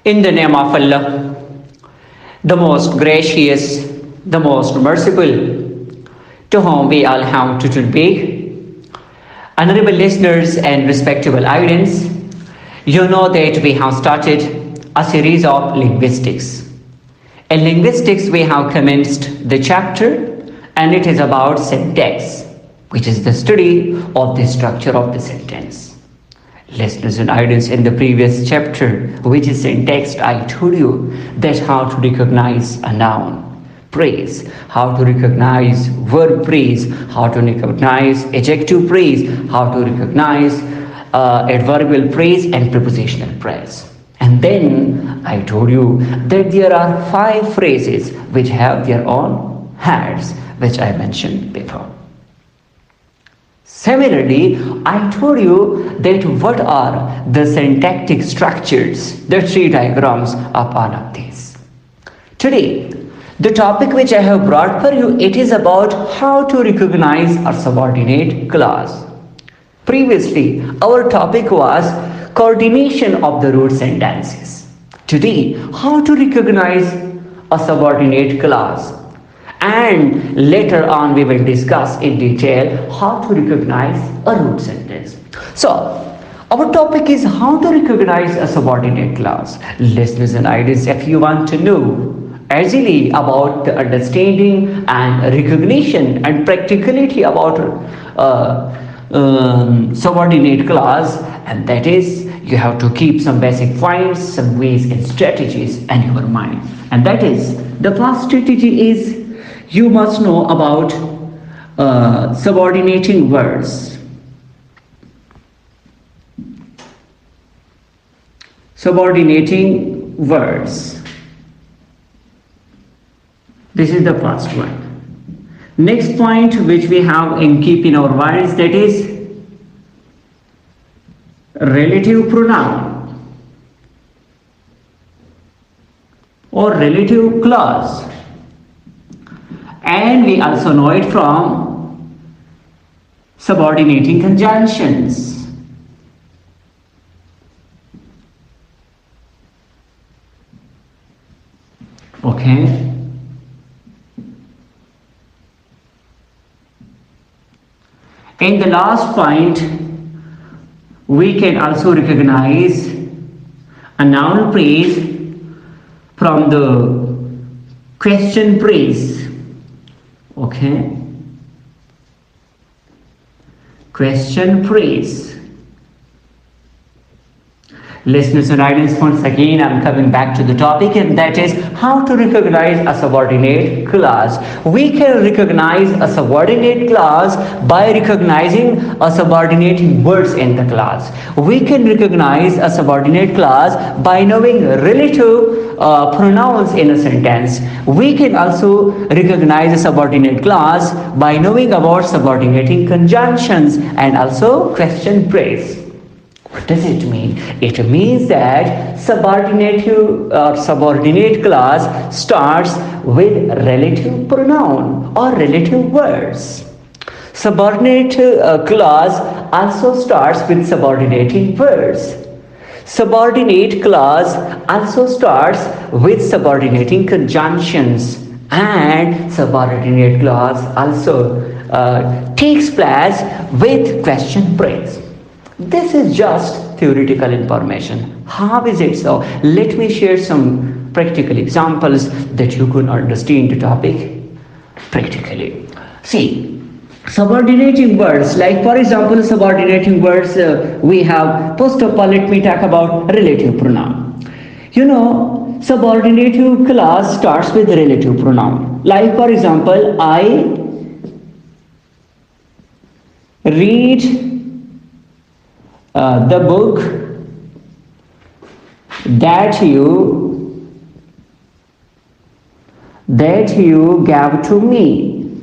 In the name of Allah, the most gracious, the most merciful, to whom we all have to be. Honorable listeners and respectable audience, you know that we have started a series of linguistics. In linguistics, we have commenced the chapter, and it is about syntax, which is the study of the structure of the sentence. Listeners and audience, in the previous chapter, which is syntax, I told you that how to recognize a noun, praise, how to recognize verb praise, how to recognize adjective praise, how to recognize adverbial praise and prepositional praise. And then I told you that there are 5 phrases which have their own heads, which I mentioned before. Similarly, I told you that what are the syntactic structures, the tree diagrams of all of these. Today, the topic which I have brought for you, it is about how to recognize a subordinate clause. Previously, our topic was coordination of the root sentences. Today, how to recognize a subordinate clause. And later on we will discuss in detail how to recognize a root sentence. So, our topic is how to recognize a subordinate clause. Listeners and audience, if you want to know easily about the understanding and recognition and practicality about subordinate clause, and that is you have to keep some basic points, some ways and strategies in your mind. And that is, the first strategy is you must know about subordinating words. Subordinating words. This is the first one. Next point which we have in keep in our minds, that is relative pronoun or relative clause. And we also know it from subordinating conjunctions. Okay. In the last point, we can also recognize a noun phrase from the question phrase. Okay. Question phrase. Listeners and audience, once again I'm coming back to the topic, and that is how to recognize a subordinate clause. We can recognize a subordinate clause by recognizing a subordinating words in the clause. We can recognize a subordinate clause by knowing relative pronouns in a sentence. We can also recognize a subordinate clause by knowing about subordinating conjunctions and also question phrase. What does it mean? It means that subordinate clause starts with relative pronoun or relative words. Subordinate clause also starts with subordinating words. Subordinate clause also starts with subordinating conjunctions, and subordinate clause also takes place with question phrase. This is just theoretical information. How is it so? Let me share some practical examples that you could understand the topic practically. See, subordinating words, like for example, subordinating words we have, first of all, let me talk about relative pronoun. You know, subordinative clause starts with relative pronoun. Like for example, I read the book that you gave to me.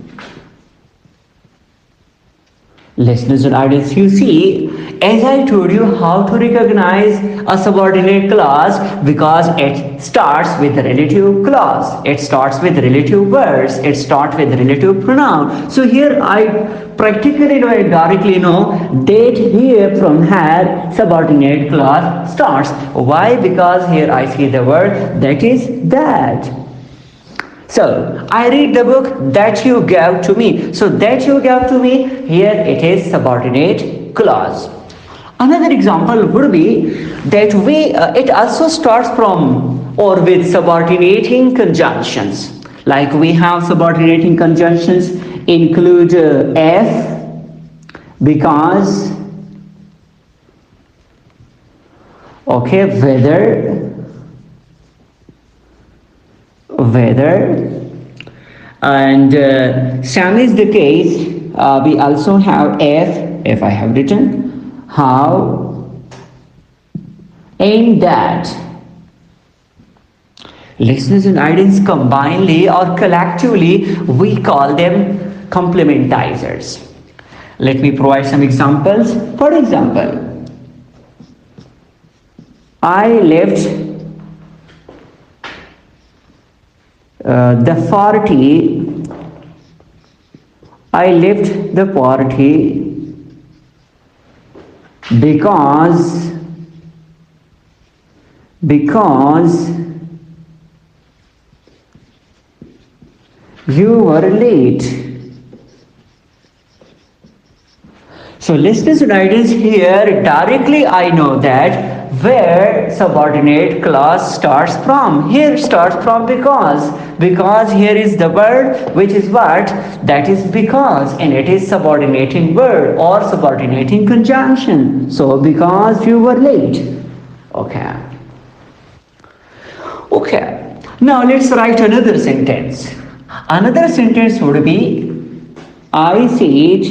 Listeners and audience, you see, as I told you how to recognize a subordinate clause, because it starts with the relative clause, it starts with relative words, it starts with relative pronoun. So here I practically know and directly know that here from here subordinate clause starts. Why? Because here I see the word that is that. So I read the book that you gave to me. So that you gave to me, here it is subordinate clause. Another example would be that it also starts from or with subordinating conjunctions. Like we have subordinating conjunctions include F, because, okay, whether, and same is the case. We also have if I have written how and that. Listeners and audience, combinedly or collectively we call them complementizers. Let me provide some examples. For example, I left the party. I left the party because you were late. So listeners and audience, here directly I know that where subordinate clause starts from. Here starts from because here is the word which is what? That is because, and it is subordinating word or subordinating conjunction. So because you were late. Okay. Now let's write another sentence. Another sentence would be I said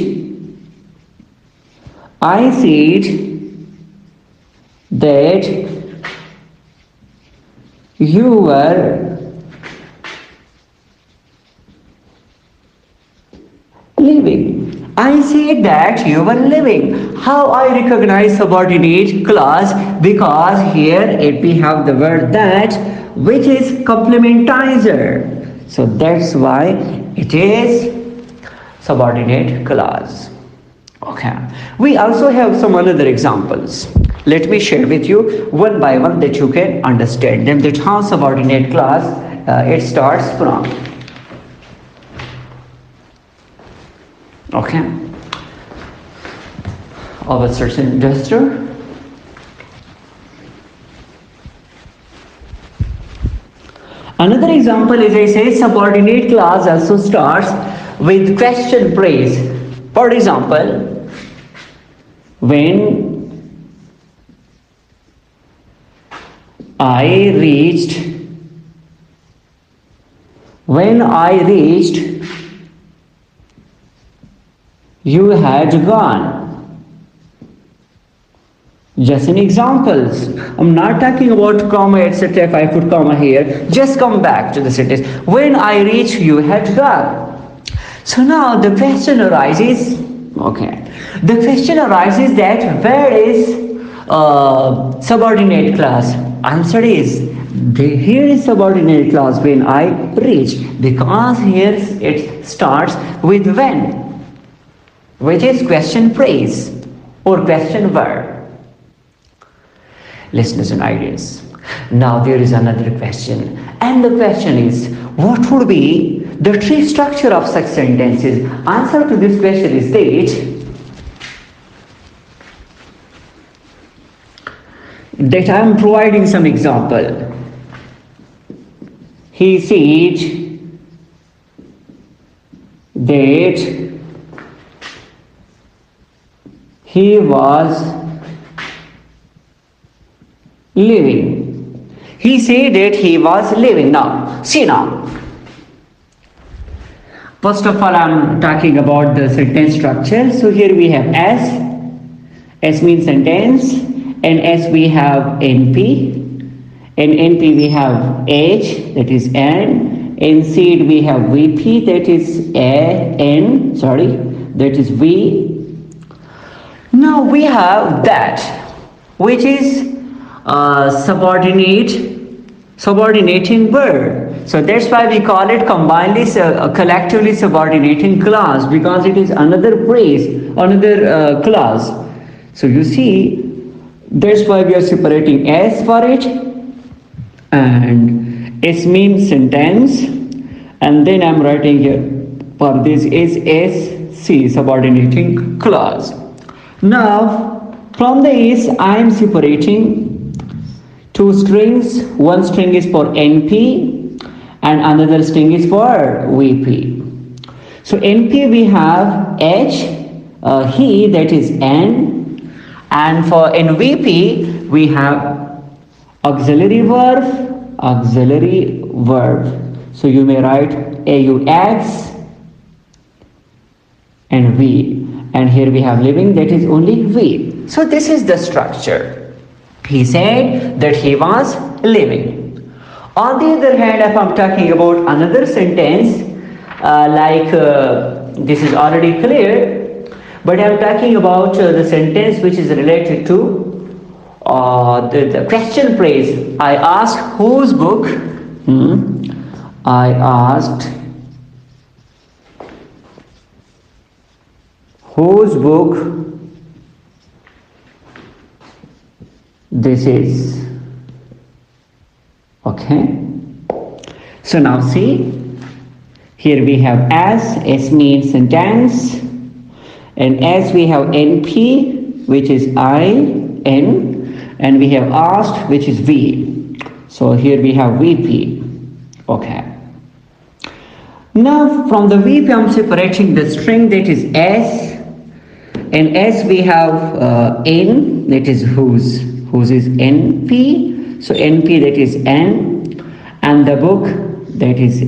that you were living. I said that you were living. How I recognize subordinate clause? Because here we have the word that, which is complementizer. So that's why it is subordinate clause. Okay. We also have some other examples. Let me share with you one by one that you can understand them, that how subordinate clause it starts from. Okay. Of a certain gesture. Another example is, I say, subordinate clause also starts with question phrase. For example, when I reached, you had gone. Just in examples. I'm not talking about comma, etc. If I put comma here, just come back to the sentence. When I reached, you had gone. So now the question arises, okay. The question arises that where is subordinate clause? Answer is, here is subordinate clause when I reach, because here it starts with when, which is question phrase or question verb. Listeners and ideas. Now there is another question, and the question is, what would be the tree structure of such sentences? Answer to this question is that I am providing some example. He said that he was living. He said that he was living. Now, see now. First of all, I am talking about the sentence structure. So here we have S. S means sentence. And S we have NP. In NP we have H, that is N. In seed we have VP, that is that is V. Now we have that, which is subordinating verb. So that's why we call it combinedly collectively subordinating clause, because it is another phrase, another clause. So you see, that's why we are separating S for it, and S means sentence, and then I'm writing here for this is SC, subordinating clause. Now from this I am separating two strings. One string is for NP and another string is for VP. So NP we have H, he, that is N, and for NVP we have auxiliary verb. So you may write AUX and V, and here we have living, that is only V. So this is the structure. He said that he was living. On the other hand, if I'm talking about another sentence, this is already clear, but I'm talking about the sentence which is related to the question phrase. I asked whose book? I asked whose book this is. Okay, so now see, here we have S means sentence, and as we have NP, which is N, and we have asked, which is V. So here we have VP. Okay, now from the VP I'm separating the string, that is S, and as we have N, that is whose is NP, so NP, that is N, and the book, that is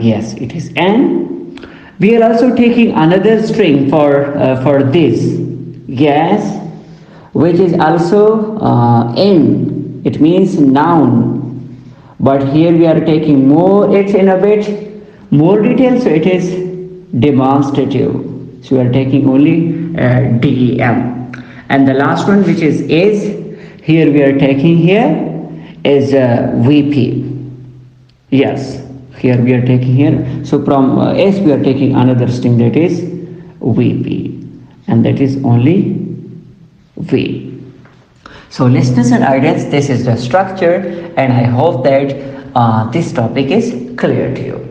yes, it is N. We are also taking another string for this, yes, which is also N. It means noun, but here we are taking more, it's in a bit more detail, so it is demonstrative. So we are taking only DEM, and the last one, which is here we are taking here is VP. Yes, here we are taking here. So from S we are taking another string, that is VP, and that is only V. So listeners and audience, this is the structure, and I hope that this topic is clear to you.